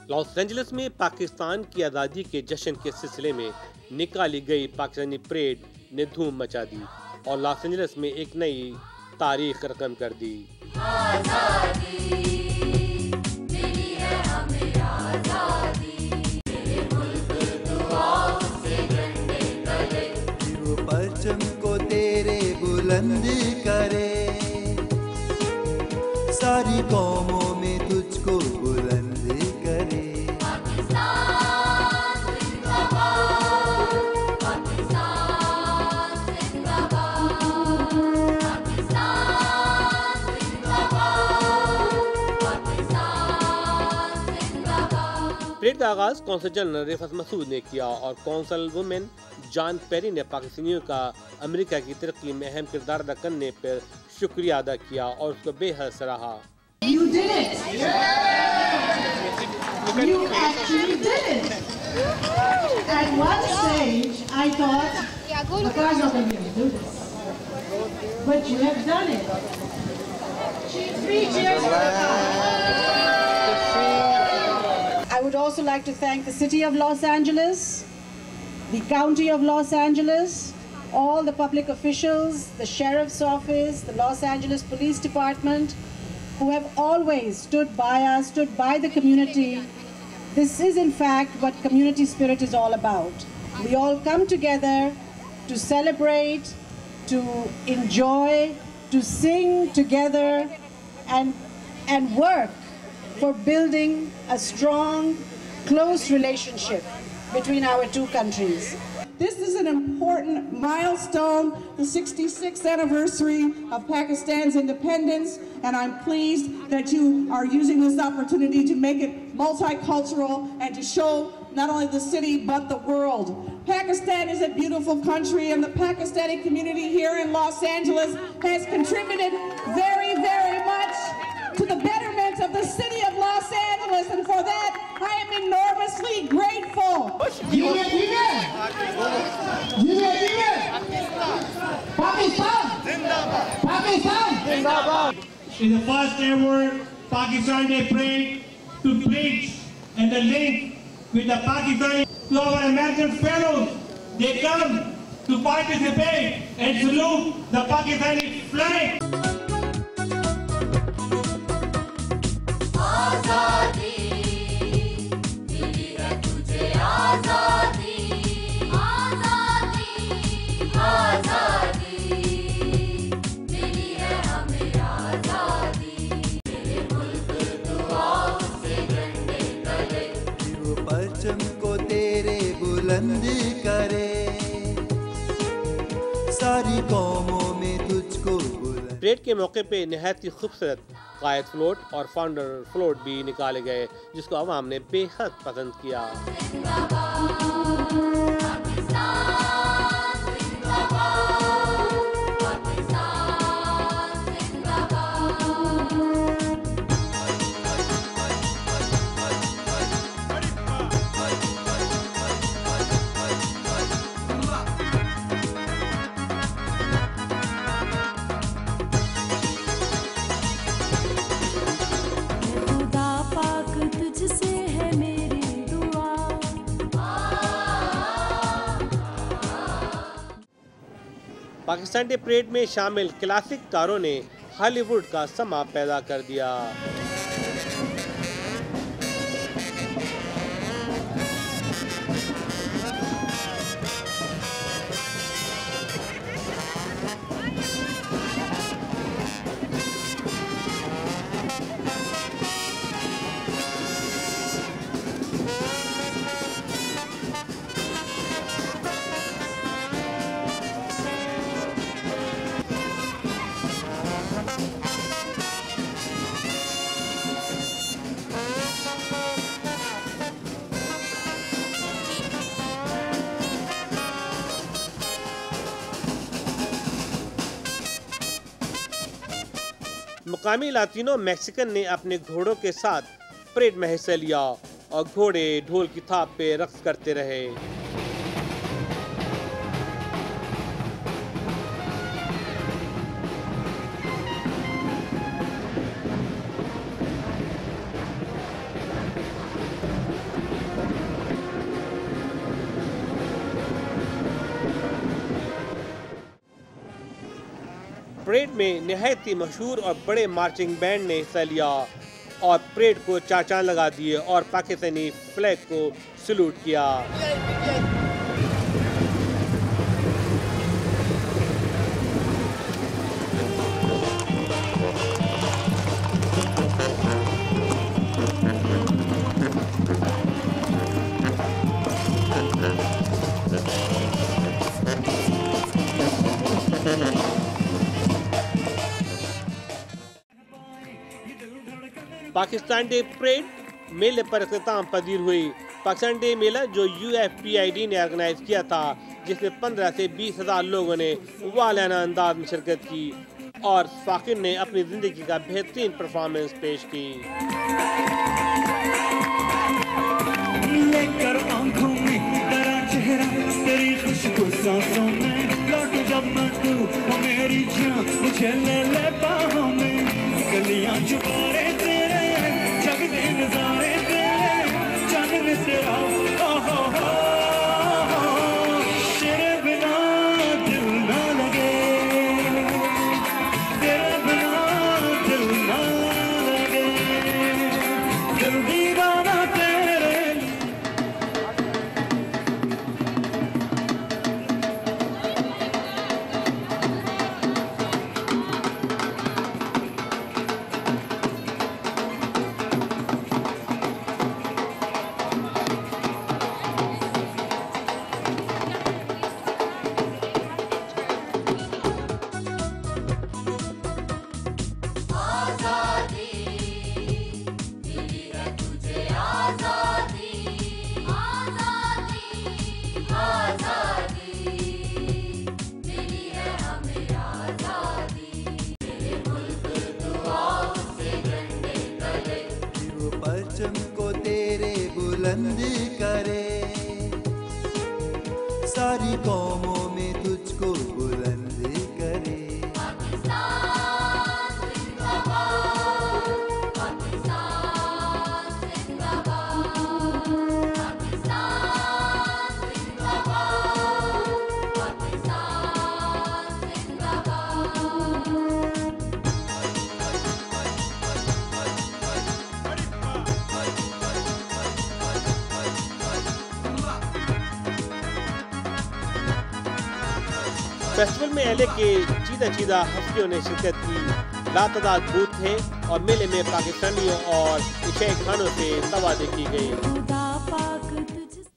Los Angeles में पाकिस्तान की आज़ादी के जश्न के सिलसिले में निकाली गई पाकिस्तानी परेड ने धूम मचा दी और लॉस एंजलिस में एक नई तारीख रकम कर दी। परचम को तेरे बुलंद करे, सारी कौमों में तुझको बुलंद करे। पाकिस्तान जिंदाबाद, पाकिस्तान जिंदाबाद, पाकिस्तान जिंदाबाद, पाकिस्तान जिंदाबाद। परेड का आगाज कौंसल जनरल रिफत मसूद ने किया और कौंसल वुमेन जॉन पेरी ने पाकिस्तानियों का अमेरिका की तरक्की में अहम किरदार अदा करने पर शुक्रिया अदा किया और उसको बेहद सराहा। You did it! You actually did it! At one stage, I thought, Makar's not going to be able to do this. But you have done it. 3 cheers for Makar. I would also like to thank the City of Los Angeles, the County of Los Angeles, all the public officials, the Sheriff's Office, the Los Angeles Police Department, who have always stood by us, stood by the community. This is in fact what community spirit is all about. We all come together to celebrate, to enjoy, to sing together and work for building a strong, close relationship between our two countries. This is an important milestone, the 66th anniversary of Pakistan's independence, and I'm pleased that you are using this opportunity to make it multicultural and to show not only the city but the world. Pakistan is a beautiful country, and the Pakistani community here in Los Angeles has contributed very, very much to the betterment of the city of Los Angeles, and for that I am enormously grateful. Pakistan is the first ever Pakistan Day parade to bridge and the link with the Pakistani. To our American fellows, they come to participate and salute the Pakistani flag. आज़ादी मिली है तुझे, आज़ादी, आज़ादी, आज़ादी मिली है हमें, आज़ादी। तेरे मुल्क दुआओं से झंडे तले, वो परचम को तेरे बुलंद करे, सारी कौमों में तुझको बुलंद। परेड के मौके पे निहायत ही खूबसूरत कायद फ्लोट और फाउंडर फ्लोट भी निकाले गए जिसको अवाम ने बेहद पसंद किया। पाकिस्तान डे परेड में शामिल क्लासिक कारों ने हॉलीवुड का समा पैदा कर दिया। मुकामी लातिनो मैक्सिकन ने अपने घोड़ों के साथ परेड में हिस्सा लिया और घोड़े ढोल की थाप पे रक्स करते रहे। परेड में निहायत ही मशहूर और बड़े मार्चिंग बैंड ने हिस्सा लिया और परेड को चार चांद लगा दिए और पाकिस्तानी फ्लैग को सैल्यूट किया। पाकिस्तान डे परेड मेले पर इख्तिताम पजीर हुई। पाकिस्तान डे मेला जो UFPID ने ऑर्गेनाइज किया था, जिसमें 15 से 20,000 लोगों ने वालियाना अंदाज में शिरकत की और फाकिर ने अपनी जिंदगी का बेहतरीन परफॉर्मेंस पेश की। लेकर आंखों में तेरा चेहरा, तेरी खुशबू सांसों में, लौट जब मैं तू वो मेरी जान, मुझे ले ले बाहों में, गलियां जुबारे तेरे, जग दे नजारे तेरे, चांद तेरा, ओहो हो, तेरे बिना दिल ना लगे, तेरे बिना दिल ना लगे, दिल दीवाना तेरे। परचम को तेरे बुलंद करे, सारी कौमों में तुझको बुलंद करे। फेस्टिवल में LA के चीदा हस्तियों ने शिरकत की। लातादाद बूथ थे और मेले में पाकिस्तानियों और एशियाई खानों से तवाज़े की गई।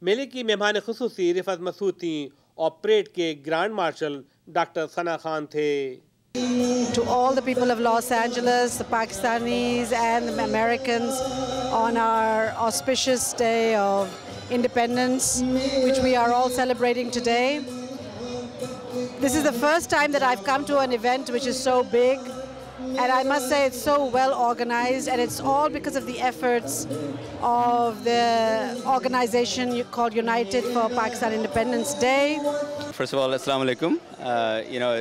मेले की मेहमान खुसूसी रिफत मसूद थी और परेड के grand martial doctor Sana Khan थे। To all the people of Los Angeles, the Pakistanis and the Americans on our auspicious day of independence, which we are all celebrating today. This is the first time that I've come to an event which is so big, and I must say it's so well organized, and it's all because of the efforts of the organization called United for Pakistan Independence Day. First of all, Assalamu alaikum.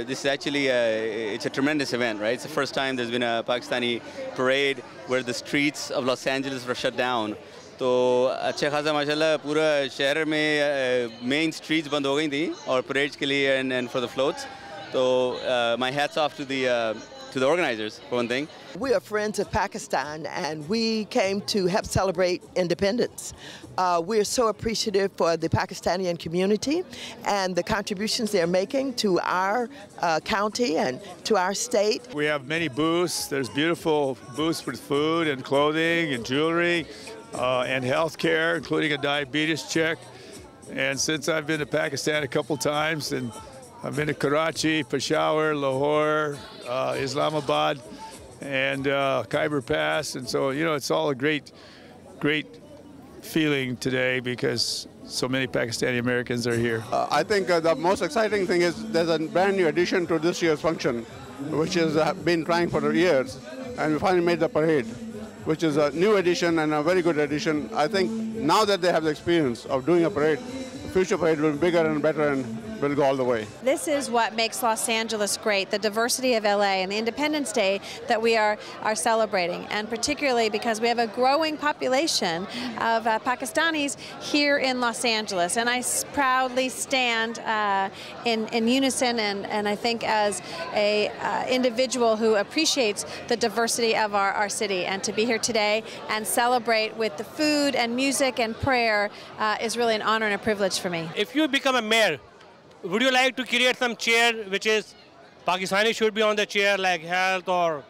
This is actually it's a tremendous event, right? It's the first time there's been a Pakistani parade where the streets of Los Angeles were shut down. तो अच्छे खासा माशाल्लाह पूरा शहर में main streets बंद हो गई थी और परेड्स के लिए and for the floats. So my hats off to the organizers for one thing. We are friends of Pakistan and we came to help celebrate independence. We are so appreciative for the Pakistani community and the contributions they're making to our county and to our state. We have many booths. There's beautiful booths with food and clothing and jewelry and health care, including a diabetes check. And since I've been to Pakistan a couple times, and I've been to Karachi, Peshawar, Lahore, Islamabad, and Khyber Pass, and so it's all a great feeling today because so many Pakistani Americans are here. I think the most exciting thing is there's a brand new addition to this year's function, which has been trying for years, and we finally made the parade, which is a new addition and a very good addition. I think now that they have the experience of doing a parade, the future parade will be bigger and better and will go all the way. This is what makes Los Angeles great, the diversity of LA and the Independence Day that we are celebrating, and particularly because we have a growing population of Pakistanis here in Los Angeles. And I proudly stand in unison and I think as a individual who appreciates the diversity of our city, and to be here today and celebrate with the food and music and prayer is really an honor and a privilege for me. If you become a mayor, would you like to create some chair which is Pakistani should be on the chair, like health or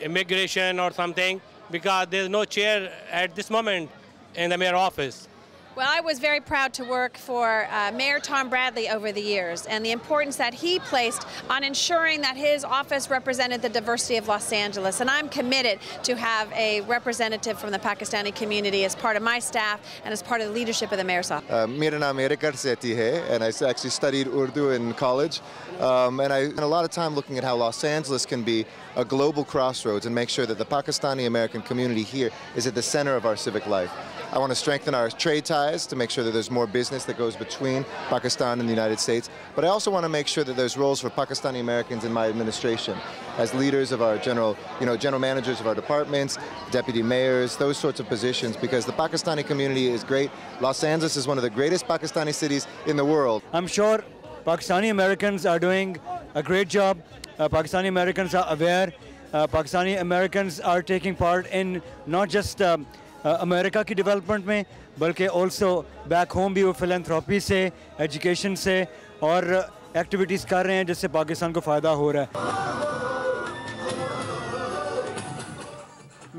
immigration or something, because there's no chair at this moment in the mayor office? Well, I was very proud to work for Mayor Tom Bradley over the years, and the importance that he placed on ensuring that his office represented the diversity of Los Angeles. And I'm committed to have a representative from the Pakistani community as part of my staff and as part of the leadership of the mayor's office. मेरा नाम areca सेठी है, and I actually studied Urdu in college. And I spent a lot of time looking at how Los Angeles can be a global crossroads and make sure that the Pakistani American community here is at the center of our civic life. I want to strengthen our trade ties to make sure that there's more business that goes between Pakistan and the United States. But I also want to make sure that there's roles for Pakistani Americans in my administration as leaders of our general managers of our departments, deputy mayors, those sorts of positions, because the Pakistani community is great. Los Angeles is one of the greatest Pakistani cities in the world. I'm sure Pakistani Americans are doing a great job. Pakistani Americans are aware. Pakistani Americans are taking part in not just America की development में, बल्कि also back home भी वो philanthropy से, education से और activities कर रहे हैं जिससे पाकिस्तान को फ़ायदा हो रहा है.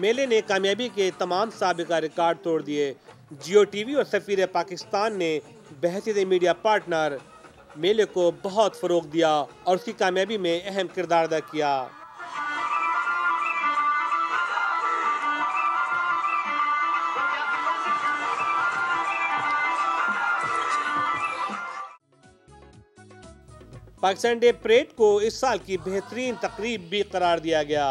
मेले ने कामयाबी के तमाम साबिका रिकॉर्ड तोड़ दिए. जियो टीवी और सफ़ीर पाकिस्तान ने बहसीत मीडिया पार्टनर मेले को बहुत फ़रोग़ दिया और उसकी कामयाबी में अहम किरदार अदा किया. पाकिस्तान डे परेड को इस साल की बेहतरीन तकरीब भी करार दिया गया.